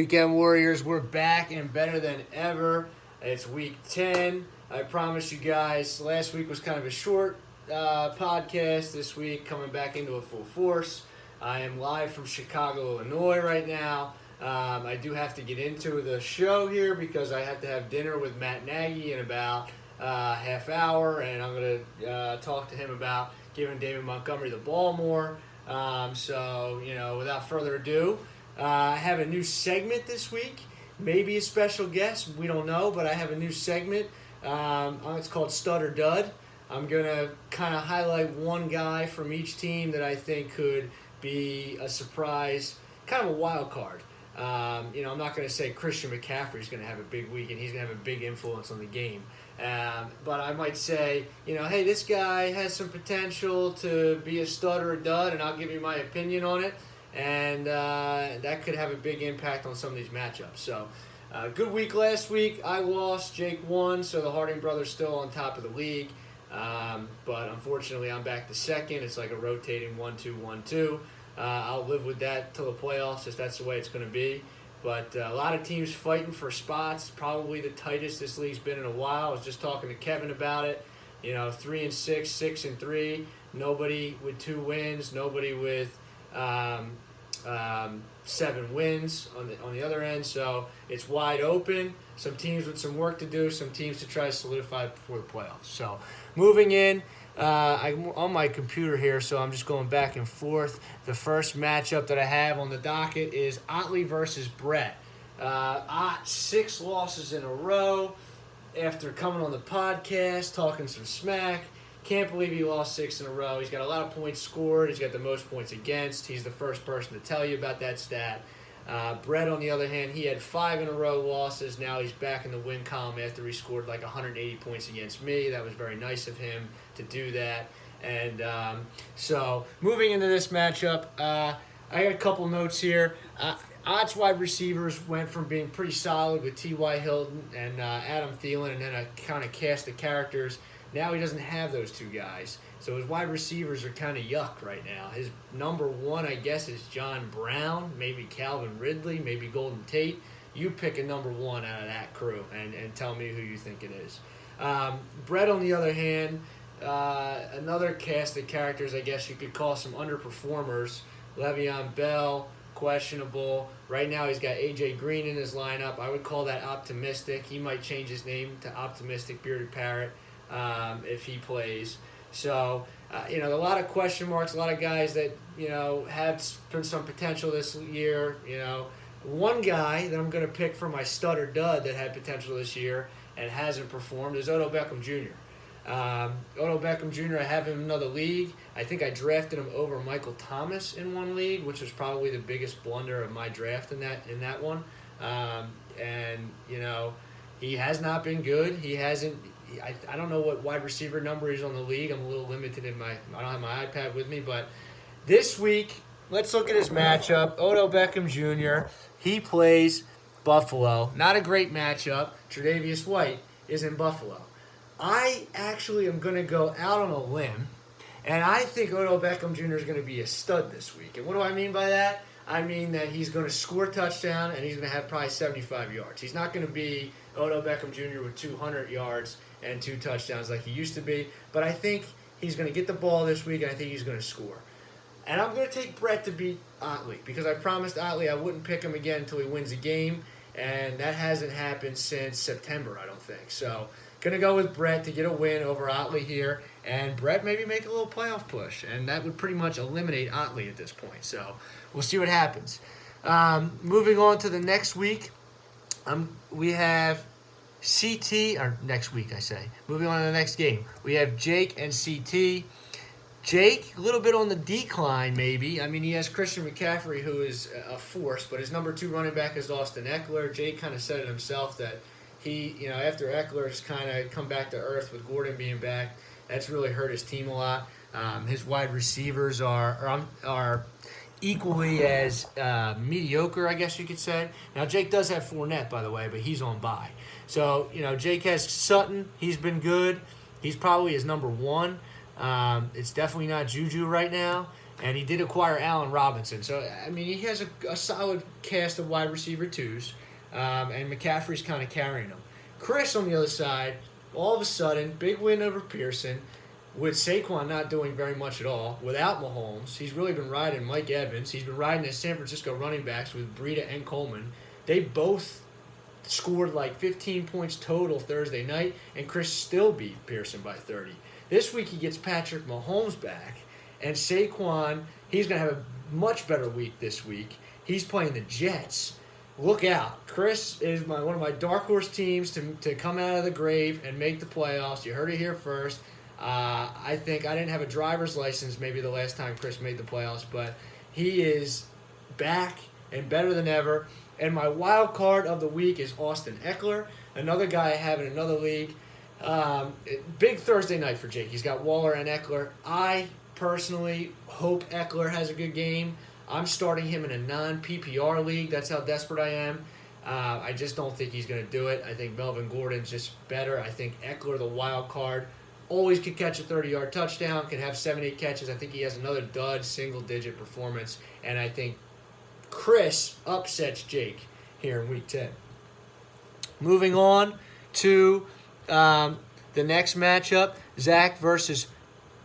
Weekend Warriors, we're back and better than ever. It's week 10. I promise you guys, last week was kind of a short podcast. This week, coming back into a full force. I am live from Chicago, Illinois right now. I do have to get into the show here because I have to have dinner with Matt Nagy in about half hour, and I'm going to talk to him about giving David Montgomery the ball more. So, without further ado, I have a new segment this week. Maybe a special guest. We don't know, but I have a new segment. It's called Stud or Dud. I'm going to kind of highlight one guy from each team that I think could be a surprise, kind of a wild card. I'm not going to say Christian McCaffrey is going to have a big week and he's going to have a big influence on the game. But I might say, hey, this guy has some potential to be a stud or a dud, and I'll give you my opinion on it. And that could have a big impact on some of these matchups. So, good week last week. I lost. Jake won, so the Harding brothers still on top of the league. But unfortunately, I'm back to second. It's like a rotating 1-2, 1-2. I'll live with that till the playoffs if that's the way it's going to be. But a lot of teams fighting for spots. Probably the tightest this league's been in a while. I was just talking to Kevin about it. 3-6, 6-3. Nobody with 2 wins. Nobody with 7 wins on the other end. So it's wide open. Some teams with some work to do. Some teams to try to solidify before the playoffs. So moving in. I'm on my computer here, so I'm just going back and forth. The first matchup that I have on the docket is Otley versus Brett. Ott, 6 losses in a row after coming on the podcast, talking some smack. Can't believe he lost 6 in a row. He's got a lot of points scored. He's got the most points against. He's the first person to tell you about that stat. Brett, on the other hand, he had 5 in a row losses. Now he's back in the win column after he scored like 180 points against me. That was very nice of him to do that. And so moving into this matchup, I got a couple notes here. Ott's wide receivers went from being pretty solid with T.Y. Hilton and Adam Thielen, and then a kind of cast of characters. Now he doesn't have those 2 guys. So his wide receivers are kind of yuck right now. His number 1, I guess, is John Brown, maybe Calvin Ridley, maybe Golden Tate. You pick a number 1 out of that crew and tell me who you think it is. Brett, on the other hand, another cast of characters, I guess you could call some underperformers. Le'Veon Bell, questionable. Right now he's got A.J. Green in his lineup. I would call that optimistic. He might change his name to Optimistic Bearded Parrot if he plays. So, a lot of question marks, a lot of guys that, had some potential this year. One guy that I'm going to pick for my stud or dud that had potential this year and hasn't performed is Odell Beckham Jr. Odell Beckham Jr., I have him in another league. I think I drafted him over Michael Thomas in one league, which was probably the biggest blunder of my draft in that one. He has not been good. He hasn't. I don't know what wide receiver number he's on the league. I'm a little limited I don't have my iPad with me, but this week, let's look at his matchup. Odell Beckham Jr., he plays Buffalo. Not a great matchup. Tre'Davious White is in Buffalo. I actually am going to go out on a limb, and I think Odell Beckham Jr. is going to be a stud this week. And what do I mean by that? I mean that he's going to score a touchdown, and he's going to have probably 75 yards. He's not going to be Odell Beckham Jr. with 200 yards and 2 touchdowns like he used to be. But I think he's going to get the ball this week, and I think he's going to score. And I'm going to take Brett to beat Otley because I promised Otley I wouldn't pick him again until he wins a game, and that hasn't happened since September, I don't think. So going to go with Brett to get a win over Otley here, and Brett maybe make a little playoff push, and that would pretty much eliminate Otley at this point. So we'll see what happens. Moving on to the next week, we have CT, or next week I say. Moving on to the next game, we have Jake and CT. Jake, a little bit on the decline maybe. I mean, he has Christian McCaffrey, who is a force, but his number 2 running back is Austin Eckler. Jake kind of said it himself that he, after Eckler's kind of come back to earth with Gordon being back, that's really hurt his team a lot. His wide receivers are equally as mediocre, I guess you could say. Now, Jake does have Fournette, by the way, but he's on bye. So, Jake has Sutton. He's been good. He's probably his number 1. It's definitely not Juju right now. And he did acquire Allen Robinson. So, I mean, he has a solid cast of wide receiver twos. And McCaffrey's kind of carrying them. Chris, on the other side, all of a sudden, big win over Pearson. With Saquon not doing very much at all, without Mahomes, he's really been riding Mike Evans. He's been riding the San Francisco running backs with Breida and Coleman. They both scored like 15 points total Thursday night, and Chris still beat Pearson by 30. This week he gets Patrick Mahomes back, and Saquon, he's going to have a much better week this week. He's playing the Jets. Look out. Chris is one of my dark horse teams to come out of the grave and make the playoffs. You heard it here first. I think I didn't have a driver's license maybe the last time Chris made the playoffs, but he is back and better than ever. And my wild card of the week is Austin Eckler, another guy I have in another league. Big Thursday night for Jake. He's got Waller and Eckler. I personally hope Eckler has a good game. I'm starting him in a non-PPR league. That's how desperate I am. I just don't think he's going to do it. I think Melvin Gordon's just better. I think Eckler, the wild card, always could catch a 30-yard touchdown, can have 7-8 catches. I think he has another dud, single-digit performance. And I think Chris upsets Jake here in Week 10. Moving on to the next matchup, Zach versus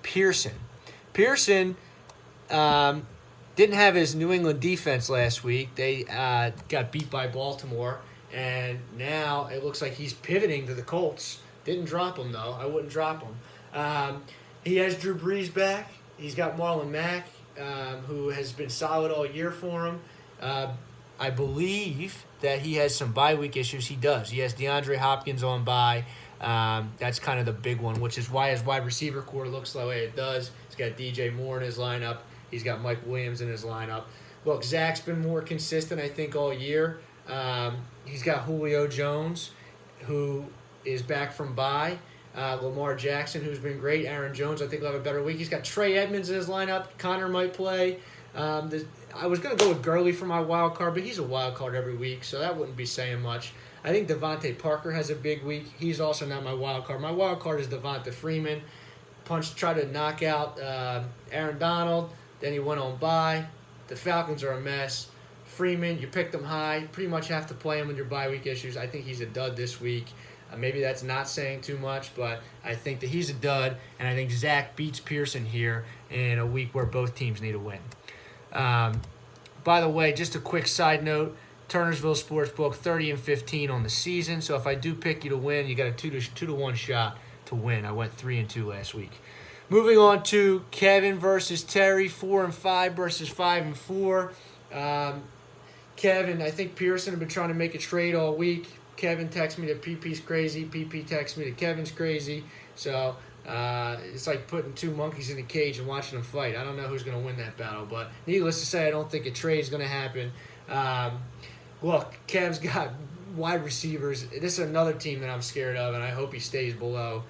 Pearson. Pearson didn't have his New England defense last week. They got beat by Baltimore, and now it looks like he's pivoting to the Colts. Didn't drop him, though. I wouldn't drop him. He has Drew Brees back. He's got Marlon Mack, who has been solid all year for him. I believe that he has some bye week issues. He does. He has DeAndre Hopkins on bye. That's kind of the big one, which is why his wide receiver core looks the way it does. He's got DJ Moore in his lineup. He's got Mike Williams in his lineup. Look, Zach's been more consistent, I think, all year. He's got Julio Jones, who is back from bye. Lamar Jackson, who's been great. Aaron Jones, I think, will have a better week. He's got Trey Edmonds in his lineup. Connor might play. I was going to go with Gurley for my wild card, but he's a wild card every week, so that wouldn't be saying much. I think Devontae Parker has a big week. He's also not my wild card. My wild card is Devonta Freeman. Tried to knock out Aaron Donald. Then he went on bye. The Falcons are a mess. Freeman, you picked him high. Pretty much have to play him with your bye week issues. I think he's a dud this week. Maybe that's not saying too much, but I think that he's a dud, and I think Zach beats Pearson here in a week where both teams need a win. By the way, just a quick side note, Turnersville Sportsbook 30-15 on the season. So if I do pick you to win, you got a 2-1 shot to win. I went 3-2 last week. Moving on to Kevin versus Terry, 4-5 versus 5-4. Kevin, I think Pearson have been trying to make a trade all week. Kevin texts me that PP's crazy. PP texts me that Kevin's crazy. So it's like putting two monkeys in a cage and watching them fight. I don't know who's going to win that battle, but needless to say, I don't think a trade is going to happen. Look, Kev's got wide receivers. This is another team that I'm scared of, and I hope he stays below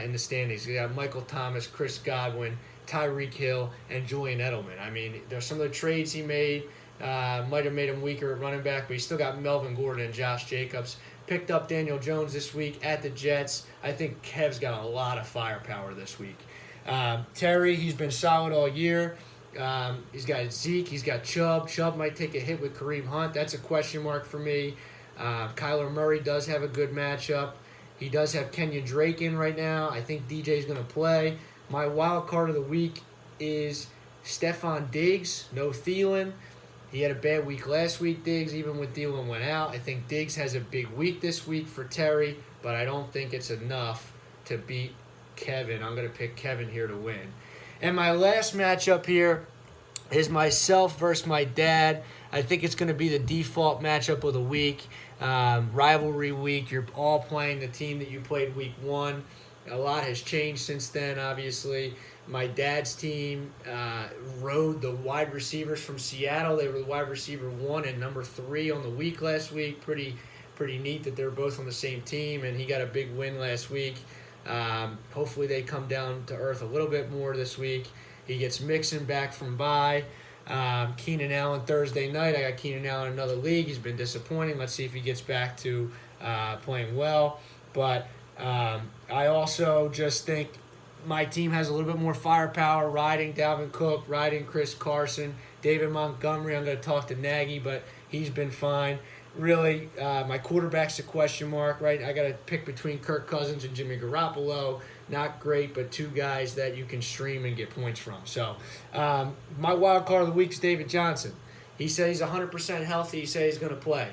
in the standings. You got Michael Thomas, Chris Godwin, Tyreek Hill, and Julian Edelman. I mean, there's some of the trades he made. Might have made him weaker at running back, but he's still got Melvin Gordon and Josh Jacobs. Picked up Daniel Jones this week at the Jets. I think Kev's got a lot of firepower this week. Terry, he's been solid all year. He's got Zeke. He's got Chubb. Chubb might take a hit with Kareem Hunt. That's a question mark for me. Kyler Murray does have a good matchup. He does have Kenyon Drake in right now. I think DJ's going to play. My wild card of the week is Stephon Diggs. No Thielen. He had a bad week last week, Diggs, even when Thielen went out. I think Diggs has a big week this week for Terry, but I don't think it's enough to beat Kevin. I'm going to pick Kevin here to win. And my last matchup here is myself versus my dad. I think it's going to be the default matchup of the week. Rivalry week. You're all playing the team that you played week 1. A lot has changed since then, obviously. My dad's team rode the wide receivers from Seattle. They were the wide receiver 1 and number 3 on the week last week. Pretty neat that they're both on the same team, and he got a big win last week. Hopefully they come down to earth a little bit more this week. He gets Mixon back from bye. Keenan Allen Thursday night. I got Keenan Allen in another league. He's been disappointing. Let's see if he gets back to playing well. But I also just think my team has a little bit more firepower, riding Dalvin Cook, riding Chris Carson, David Montgomery. I'm going to talk to Nagy, but he's been fine. Really, my quarterback's a question mark, right? I got to pick between Kirk Cousins and Jimmy Garoppolo. Not great, but two guys that you can stream and get points from. So my wild card of the week is David Johnson. He said he's 100% healthy. He said he's going to play.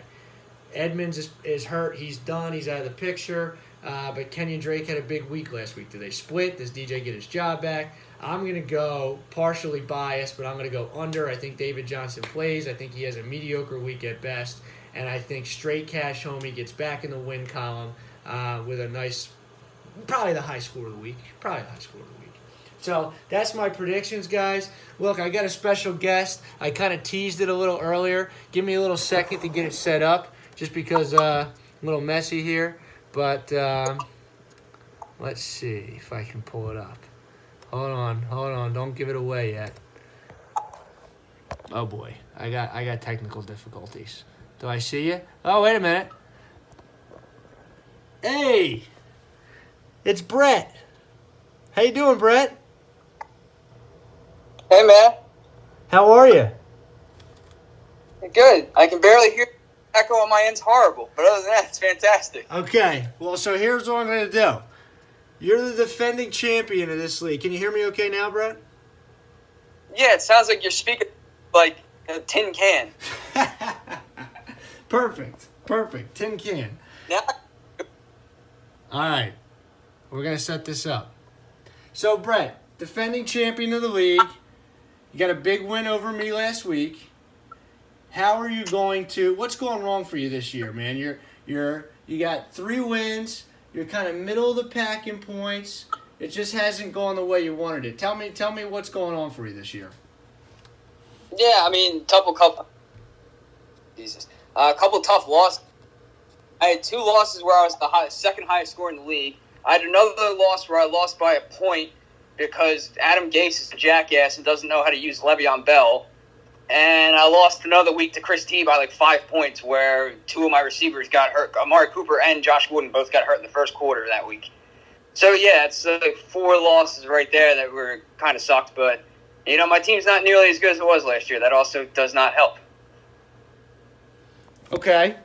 Edmonds is hurt. He's done. He's out of the picture. But Kenyon Drake had a big week last week. Do they split? Does DJ get his job back? I'm going to go partially biased, but I'm going to go under. I think David Johnson plays. I think he has a mediocre week at best. And I think straight cash home, he gets back in the win column with a nice, probably the high score of the week. So that's my predictions, guys. Look, I got a special guest. I kind of teased it a little earlier. Give me a little second to get it set up, just because a little messy here. But let's see if I can pull it up. Hold on. Don't give it away yet. Oh boy, I got technical difficulties. Do I see you? Oh, wait a minute. Hey, it's Brett. How you doing, Brett? Hey, man. How are you? Good. I can barely hear the echo on my end's horrible, but other than that, it's fantastic. Okay. Well, so here's what I'm going to do. You're the defending champion of this league. Can you hear me okay now, Brett? Yeah, it sounds like you're speaking like a tin can. Perfect. Tin can. Now, All right. We're going to set this up. So, Brett, defending champion of the league. You got a big win over me last week. How are you going to – what's going wrong for you this year, man? You got 3 wins. You're kind of middle of the pack in points. It just hasn't gone the way you wanted it. Tell me what's going on for you this year. yeah, I mean, a couple tough losses. I had 2 losses where I was the second highest score in the league. I had another loss where I lost by a point because Adam Gase is a jackass and doesn't know how to use Le'Veon Bell. And I lost another week to Chris T by like 5 points where 2 of my receivers got hurt. Amari Cooper and Josh Wooden both got hurt in the first quarter that week. So, yeah, it's like 4 losses right there that were kind of sucked. But, you know, my team's not nearly as good as it was last year. That also does not help. Okay.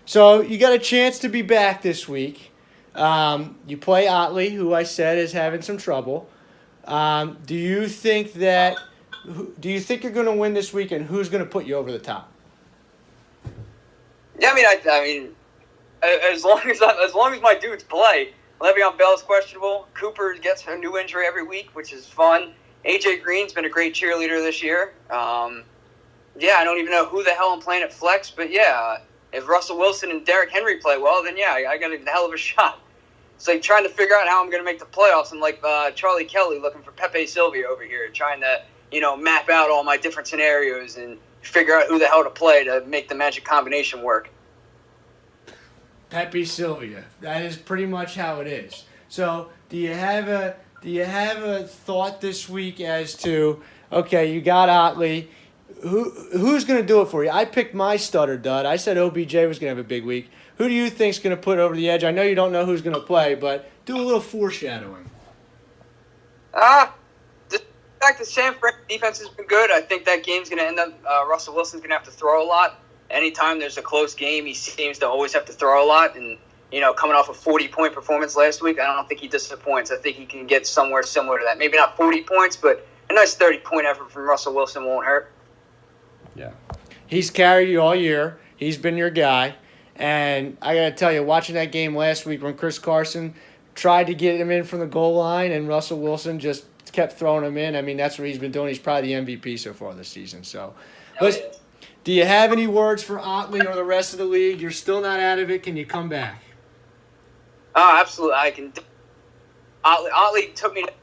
So you got a chance to be back this week. You play Otley, who I said is having some trouble. Do you think you're going to win this week, and who's going to put you over the top? Yeah, I mean, as long as my dudes play, Le'Veon Bell's questionable. Cooper gets a new injury every week, which is fun. AJ Green's been a great cheerleader this year. Yeah, I don't even know who the hell I'm playing at flex, but yeah, if Russell Wilson and Derrick Henry play well, then yeah, I got a hell of a shot. It's like trying to figure out how I'm going to make the playoffs. I'm like Charlie Kelly looking for Pepe Sylvia over here, trying to map out all my different scenarios and figure out who the hell to play to make the magic combination work. Pepe Sylvia. That is pretty much how it is. So, do you have a thought this week as to, okay, you got Otley, who's going to do it for you? I picked my stutter dud. I said OBJ was going to have a big week. Who do you think's going to put over the edge? I know you don't know who's going to play, but do a little foreshadowing. The fact that San Fran defense has been good, I think that game's going to end up Russell Wilson's going to have to throw a lot. Anytime there's a close game, he seems to always have to throw a lot. And, coming off a 40-point performance last week, I don't think he disappoints. I think he can get somewhere similar to that. Maybe not 40 points, but a nice 30-point effort from Russell Wilson won't hurt. Yeah. He's carried you all year. He's been your guy. And I got to tell you, watching that game last week when Chris Carson tried to get him in from the goal line and Russell Wilson just kept throwing him in, I mean, that's what he's been doing. He's probably the MVP so far this season. So, do you have any words for Otley or the rest of the league? You're still not out of it. Can you come back? Oh, absolutely. I can. Otley took me to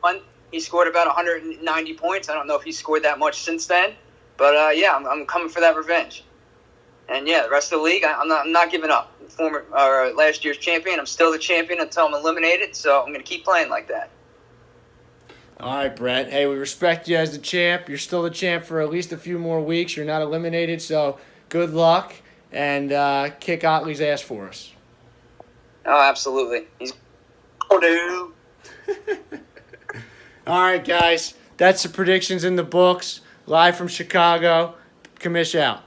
one. He scored about 190 points. I don't know if he scored that much since then. But, yeah, I'm coming for that revenge. And, yeah, the rest of the league, I'm not giving up. Last year's champion. I'm still the champion until I'm eliminated, so I'm going to keep playing like that. All right, Brett. Hey, we respect you as the champ. You're still the champ for at least a few more weeks. You're not eliminated, so good luck. And kick Otley's ass for us. Oh, absolutely. He's dude. All right, guys. That's the predictions in the books. Live from Chicago. Commish out.